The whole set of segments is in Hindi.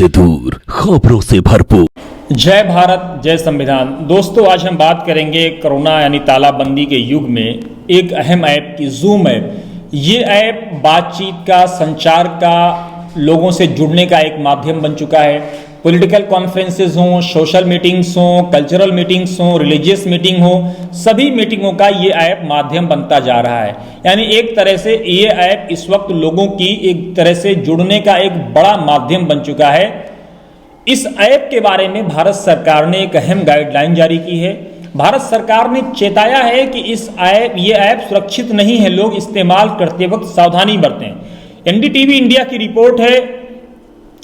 से दूर, खबरों से भरपूर। जय भारत, जय संविधान। दोस्तों, आज हम बात करेंगे कोरोना यानी तालाबंदी के युग में एक अहम ऐप की, जूम ऐप। ये ऐप बातचीत का, संचार का, लोगों से जुड़ने का एक माध्यम बन चुका है। पॉलिटिकल कॉन्फ्रेंसेस हों, सोशल मीटिंग्स हों, कल्चरल मीटिंग्स हों, रिलीजियस मीटिंग हो, सभी मीटिंगों का ये ऐप माध्यम बनता जा रहा है। यानी एक तरह से ये ऐप इस वक्त लोगों की एक तरह से जुड़ने का एक बड़ा माध्यम बन चुका है। इस ऐप के बारे में भारत सरकार ने एक अहम गाइडलाइन जारी की है। भारत सरकार ने चेताया है कि ये ऐप सुरक्षित नहीं है, लोग इस्तेमाल करते वक्त सावधानी बरतें। एनडीटीवी इंडिया की रिपोर्ट है,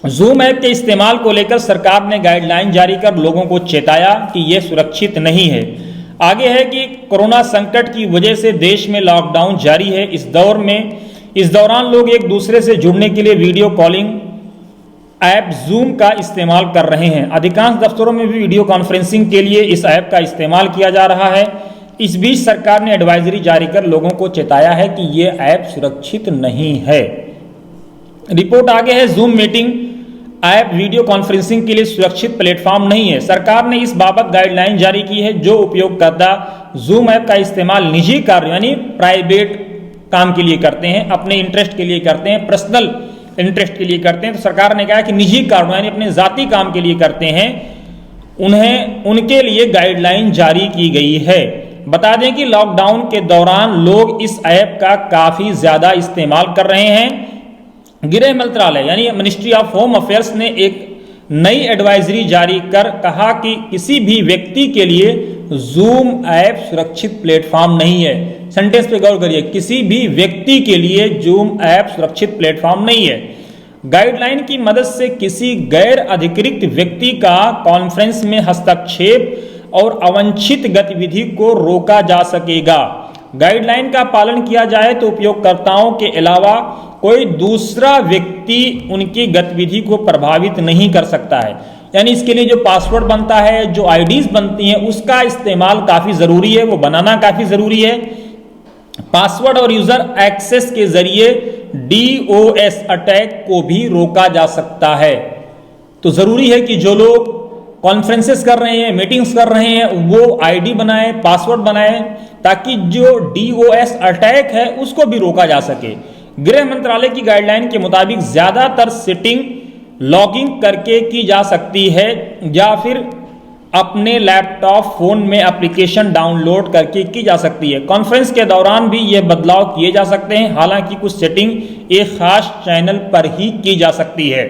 जूम ऐप के इस्तेमाल को लेकर सरकार ने गाइडलाइन जारी कर लोगों को चेताया कि यह सुरक्षित नहीं है। आगे है कि कोरोना संकट की वजह से देश में लॉकडाउन जारी है। इस दौरान लोग एक दूसरे से जुड़ने के लिए वीडियो कॉलिंग ऐप जूम का इस्तेमाल कर रहे हैं। अधिकांश दफ्तरों में भी वीडियो कॉन्फ्रेंसिंग के लिए इस ऐप का इस्तेमाल किया जा रहा है। इस बीच सरकार ने एडवाइजरी जारी कर लोगों को चेताया है कि ये ऐप सुरक्षित नहीं है। रिपोर्ट आगे है, zoom meeting app video conferencing के लिए सुरक्षित प्लेटफॉर्म नहीं है। सरकार ने इस बाबत गाइडलाइन जारी की है। जो उपयोगकर्ता जूम ऐप का इस्तेमाल निजी कार्य यानी प्राइवेट काम के लिए करते हैं, अपने इंटरेस्ट के लिए करते हैं, पर्सनल इंटरेस्ट के लिए करते हैं, तो सरकार ने कहा है कि निजी कारणों यानी अपने जाती काम के लिए करते हैं, उनके लिए गाइडलाइन जारी की गई है। बता दें कि लॉकडाउन के दौरान लोग इस ऐप का काफी ज्यादा इस्तेमाल कर रहे हैं। गृह मंत्रालय यानी मिनिस्ट्री ऑफ होम अफेयर्स ने एक नई एडवाइजरी जारी कर कहा कि किसी भी व्यक्ति के लिए जूम ऐप सुरक्षित प्लेटफॉर्म नहीं है। सेंटेंस पे गौर करिए, किसी भी व्यक्ति के लिए जूम ऐप सुरक्षित प्लेटफॉर्म नहीं है। गाइडलाइन की मदद से किसी गैर अधिकृत व्यक्ति का कॉन्फ्रेंस में हस्तक्षेप और अवांछित गतिविधि को रोका जा सकेगा। गाइडलाइन का पालन किया जाए तो उपयोगकर्ताओं के अलावा कोई दूसरा व्यक्ति उनकी गतिविधि को प्रभावित नहीं कर सकता है। यानी इसके लिए जो पासवर्ड बनता है, जो आईडीज बनती हैं, उसका इस्तेमाल काफी जरूरी है, वो बनाना काफी जरूरी है। पासवर्ड और यूजर एक्सेस के जरिए डीओएस अटैक को भी रोका जा सकता है। तो जरूरी है कि जो लोग कॉन्फ्रेंसेस कर रहे हैं, मीटिंग्स कर रहे हैं, वो आईडी बनाएं, पासवर्ड बनाएं, ताकि जो डीओएस अटैक है उसको भी रोका जा सके। गृह मंत्रालय की गाइडलाइन के मुताबिक ज्यादातर सेटिंग लॉगिंग करके की जा सकती है या फिर अपने लैपटॉप, फोन में एप्लीकेशन डाउनलोड करके की जा सकती है। कॉन्फ्रेंस के दौरान भी ये बदलाव किए जा सकते हैं, हालांकि कुछ सेटिंग एक खास चैनल पर ही की जा सकती है।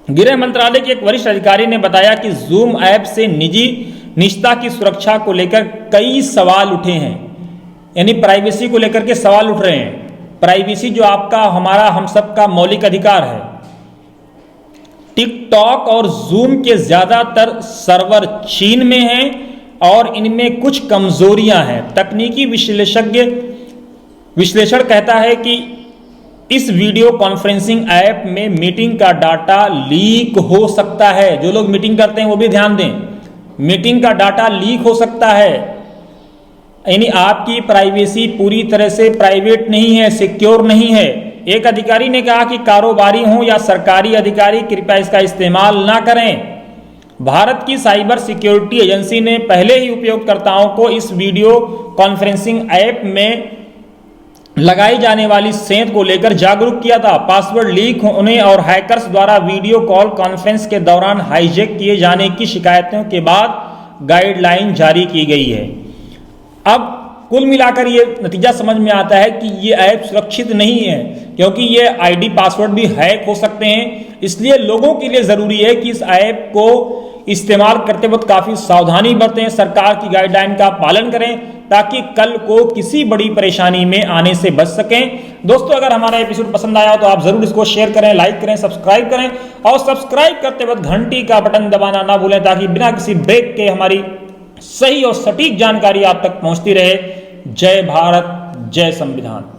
गृह मंत्रालय के एक वरिष्ठ अधिकारी ने बताया कि जूम ऐप से निजता की सुरक्षा को लेकर कई सवाल उठे हैं, यानी प्राइवेसी को लेकर के सवाल उठ रहे हैं। प्राइवेसी जो आपका, हमारा, हम सबका मौलिक अधिकार है। टिकटॉक और जूम के ज्यादातर सर्वर चीन में हैं और इनमें कुछ कमजोरियां हैं। तकनीकी विश्लेषण कहता है कि इस वीडियो कॉन्फ्रेंसिंग ऐप में मीटिंग का डाटा लीक हो सकता है। जो लोग मीटिंग करते हैं वो भी ध्यान दें, मीटिंग का डाटा लीक हो सकता है। यानी आपकी प्राइवेसी पूरी तरह से प्राइवेट नहीं है, सिक्योर नहीं है। एक अधिकारी ने कहा कि कारोबारी हो या सरकारी अधिकारी कृपया इसका इस्तेमाल ना करें। भारत की साइबर सिक्योरिटी एजेंसी ने पहले ही उपयोगकर्ताओं को इस वीडियो कॉन्फ्रेंसिंग ऐप में लगाई जाने वाली सेंध को लेकर जागरूक किया था। पासवर्ड लीक होने और हैकर्स द्वारा वीडियो कॉल कॉन्फ्रेंस के दौरान हाईजैक किए जाने की शिकायतों के बाद गाइडलाइन जारी की गई है। अब कुल मिलाकर ये नतीजा समझ में आता है कि ये ऐप सुरक्षित नहीं है, क्योंकि ये आईडी, पासवर्ड भी हैक हो सकते हैं। इसलिए लोगों के लिए जरूरी है कि इस ऐप को इस्तेमाल करते वक्त काफी सावधानी बरतें, सरकार की गाइडलाइन का पालन करें, ताकि कल को किसी बड़ी परेशानी में आने से बच सकें। दोस्तों, अगर हमारा एपिसोड पसंद आया तो आप जरूर इसको शेयर करें, लाइक करें, सब्सक्राइब करें और सब्सक्राइब करते वक्त घंटी का बटन दबाना ना भूलें, ताकि बिना किसी ब्रेक के हमारी सही और सटीक जानकारी आप तक पहुंचती रहे। जय भारत, जय संविधान।